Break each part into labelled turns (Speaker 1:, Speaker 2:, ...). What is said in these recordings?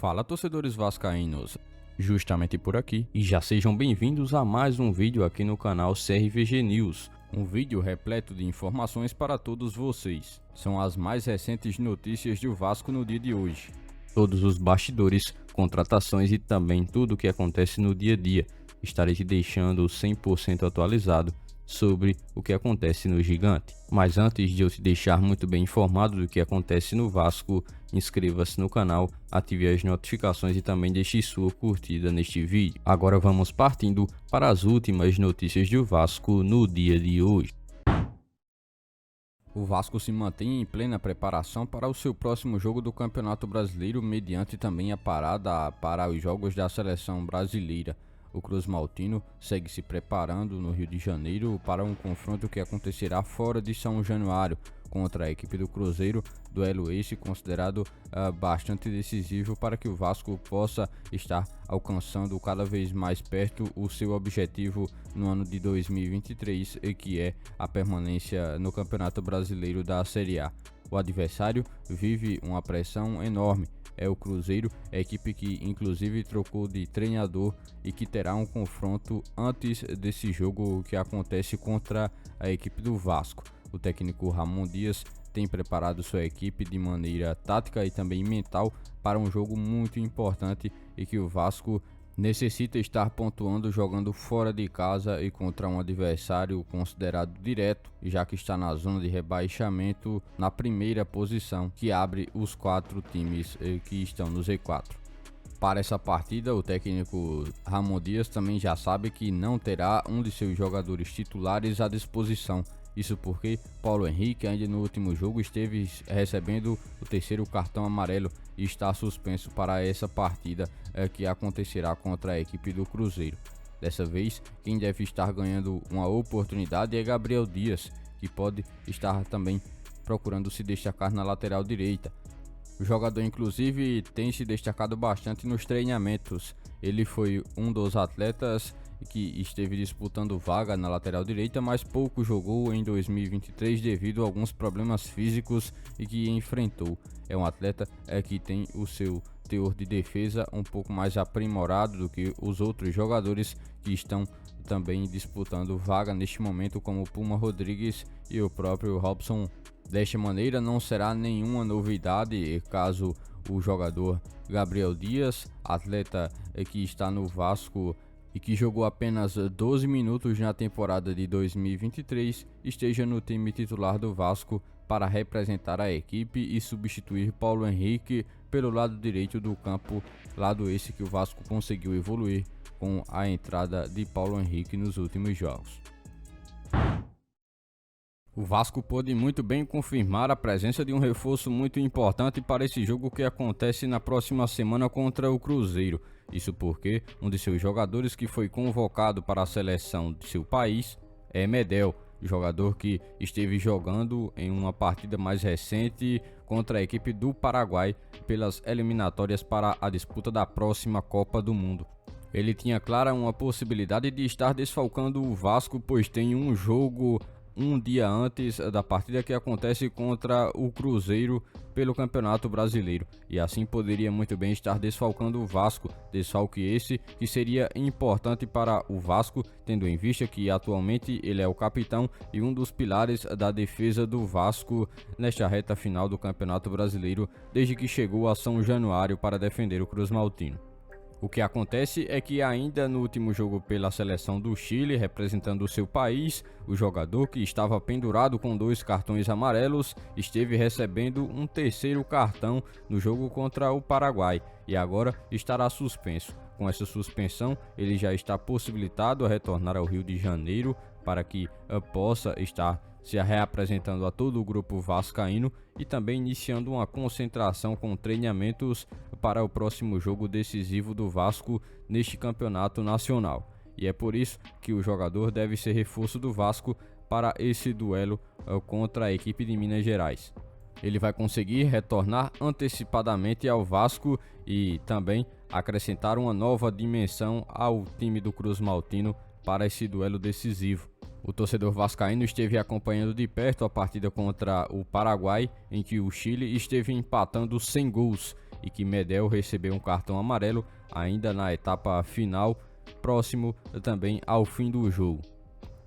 Speaker 1: Fala, torcedores vascaínos, justamente por aqui, e já sejam bem-vindos a mais um vídeo aqui no canal CRVG News, um vídeo repleto de informações para todos vocês. São as mais recentes notícias do Vasco no dia de hoje, todos os bastidores, contratações e também tudo o que acontece no dia a dia. Estarei te deixando 100% atualizado sobre o que acontece no Gigante. Mas antes de eu te deixar muito bem informado do que acontece no Vasco, inscreva-se no canal, ative as notificações e também deixe sua curtida neste vídeo. Agora vamos partindo para as últimas notícias do Vasco no dia de hoje. O Vasco se mantém em plena preparação para o seu próximo jogo do Campeonato Brasileiro, mediante também a parada para os jogos da seleção brasileira. O Cruz Maltino segue se preparando no Rio de Janeiro para um confronto que acontecerá fora de São Januário contra a equipe do Cruzeiro, duelo esse considerado bastante decisivo para que o Vasco possa estar alcançando cada vez mais perto o seu objetivo no ano de 2023, que é a permanência no Campeonato Brasileiro da Série A. O adversário vive uma pressão enorme. É o Cruzeiro, a equipe que inclusive trocou de treinador e que terá um confronto antes desse jogo que acontece contra a equipe do Vasco. O técnico Ramon Dias tem preparado sua equipe de maneira tática e também mental para um jogo muito importante e que o Vasco necessita estar pontuando jogando fora de casa e contra um adversário considerado direto, já que está na zona de rebaixamento na primeira posição, que abre os 4 times que estão no Z4. Para essa partida, o técnico Ramon Dias também já sabe que não terá um de seus jogadores titulares à disposição. Isso porque Paulo Henrique ainda no último jogo esteve recebendo o 3º cartão amarelo e está suspenso para essa partida que acontecerá contra a equipe do Cruzeiro. Dessa vez, quem deve estar ganhando uma oportunidade é Gabriel Dias, que pode estar também procurando se destacar na lateral direita. O jogador inclusive tem se destacado bastante nos treinamentos. Ele foi um dos atletas que esteve disputando vaga na lateral direita, mas pouco jogou em 2023 devido a alguns problemas físicos e que enfrentou. É um atleta que tem o seu teor de defesa um pouco mais aprimorado do que os outros jogadores que estão também disputando vaga neste momento, como o Puma Rodrigues e o próprio Robson. Desta maneira, não será nenhuma novidade caso o jogador Gabriel Dias, atleta que está no Vasco e que jogou apenas 12 minutos na temporada de 2023, esteja no time titular do Vasco para representar a equipe e substituir Paulo Henrique pelo lado direito do campo, lado esse que o Vasco conseguiu evoluir com a entrada de Paulo Henrique nos últimos jogos. O Vasco pôde muito bem confirmar a presença de um reforço muito importante para esse jogo que acontece na próxima semana contra o Cruzeiro. Isso porque um de seus jogadores que foi convocado para a seleção de seu país é Medel, jogador que esteve jogando em uma partida mais recente contra a equipe do Paraguai pelas eliminatórias para a disputa da próxima Copa do Mundo. Ele tinha clara uma possibilidade de estar desfalcando o Vasco, pois tem um jogo um dia antes da partida que acontece contra o Cruzeiro pelo Campeonato Brasileiro, e assim poderia muito bem estar desfalcando o Vasco, desfalque esse que seria importante para o Vasco, tendo em vista que atualmente ele é o capitão e um dos pilares da defesa do Vasco nesta reta final do Campeonato Brasileiro, desde que chegou a São Januário para defender o Cruz Maltino. O que acontece é que ainda no último jogo pela seleção do Chile, representando o seu país, o jogador que estava pendurado com 2 cartões amarelos esteve recebendo um 3º cartão no jogo contra o Paraguai e agora estará suspenso. Com essa suspensão, ele já está possibilitado a retornar ao Rio de Janeiro para que possa estar se reapresentando a todo o grupo vascaíno e também iniciando uma concentração com treinamentos para o próximo jogo decisivo do Vasco neste campeonato nacional. E é por isso que o jogador deve ser reforço do Vasco para esse duelo contra a equipe de Minas Gerais. Ele vai conseguir retornar antecipadamente ao Vasco e também acrescentar uma nova dimensão ao time do Cruz Maltino para esse duelo decisivo. O torcedor vascaíno esteve acompanhando de perto a partida contra o Paraguai, em que o Chile esteve empatando sem gols, e que Medel recebeu um cartão amarelo ainda na etapa final, próximo também ao fim do jogo.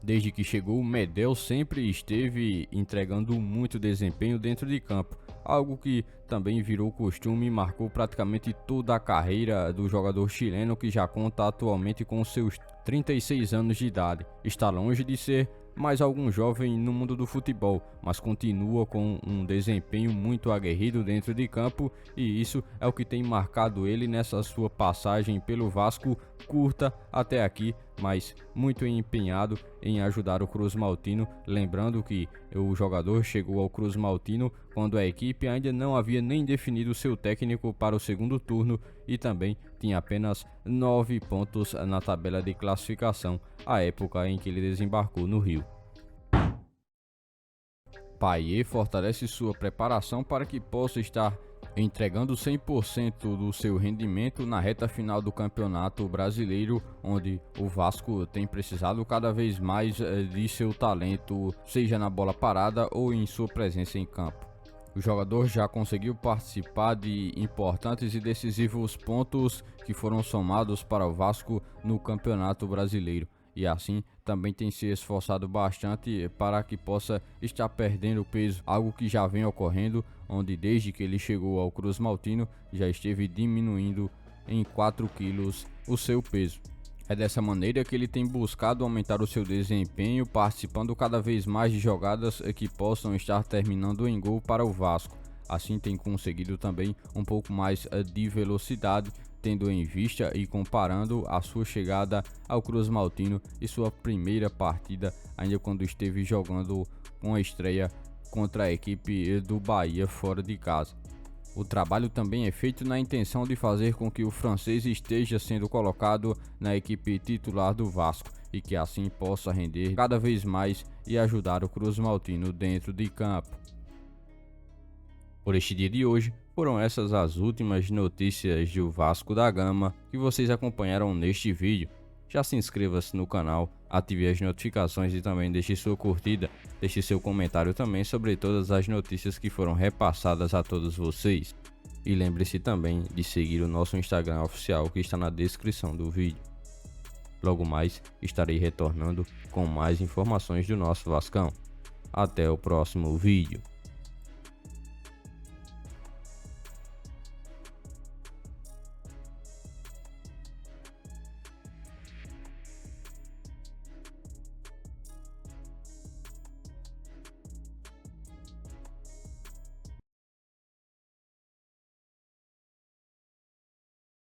Speaker 1: Desde que chegou, Medel sempre esteve entregando muito desempenho dentro de campo, algo que também virou costume e marcou praticamente toda a carreira do jogador chileno, que já conta atualmente com seus 36 anos de idade. Está longe de ser mais algum jovem no mundo do futebol, mas continua com um desempenho muito aguerrido dentro de campo, e isso é o que tem marcado ele nessa sua passagem pelo Vasco, curta até aqui, mas muito empenhado em ajudar o Cruz Maltino. Lembrando que o jogador chegou ao Cruz Maltino quando a equipe ainda não havia nem definido seu técnico para o segundo turno e também tinha apenas 9 pontos na tabela de classificação, a época em que ele desembarcou no Rio. Payet fortalece sua preparação para que possa estar entregando 100% do seu rendimento na reta final do Campeonato Brasileiro, onde o Vasco tem precisado cada vez mais de seu talento, seja na bola parada ou em sua presença em campo. O jogador já conseguiu participar de importantes e decisivos pontos que foram somados para o Vasco no Campeonato Brasileiro, e assim também tem se esforçado bastante para que possa estar perdendo peso, algo que já vem ocorrendo, onde desde que ele chegou ao Cruz Maltino já esteve diminuindo em 4 quilos o seu peso. É dessa maneira que ele tem buscado aumentar o seu desempenho, participando cada vez mais de jogadas que possam estar terminando em gol para o Vasco. Assim tem conseguido também um pouco mais de velocidade, tendo em vista e comparando a sua chegada ao Cruz Maltino e sua primeira partida, ainda quando esteve jogando com a estreia contra a equipe do Bahia fora de casa. O trabalho também é feito na intenção de fazer com que o francês esteja sendo colocado na equipe titular do Vasco e que assim possa render cada vez mais e ajudar o Cruz Maltino dentro de campo. Por este dia de hoje, foram essas as últimas notícias do Vasco da Gama que vocês acompanharam neste vídeo. Já se inscreva-se no canal, ative as notificações e também deixe sua curtida, deixe seu comentário também sobre todas as notícias que foram repassadas a todos vocês. E lembre-se também de seguir o nosso Instagram oficial que está na descrição do vídeo. Logo mais estarei retornando com mais informações do nosso Vascão. Até o próximo vídeo.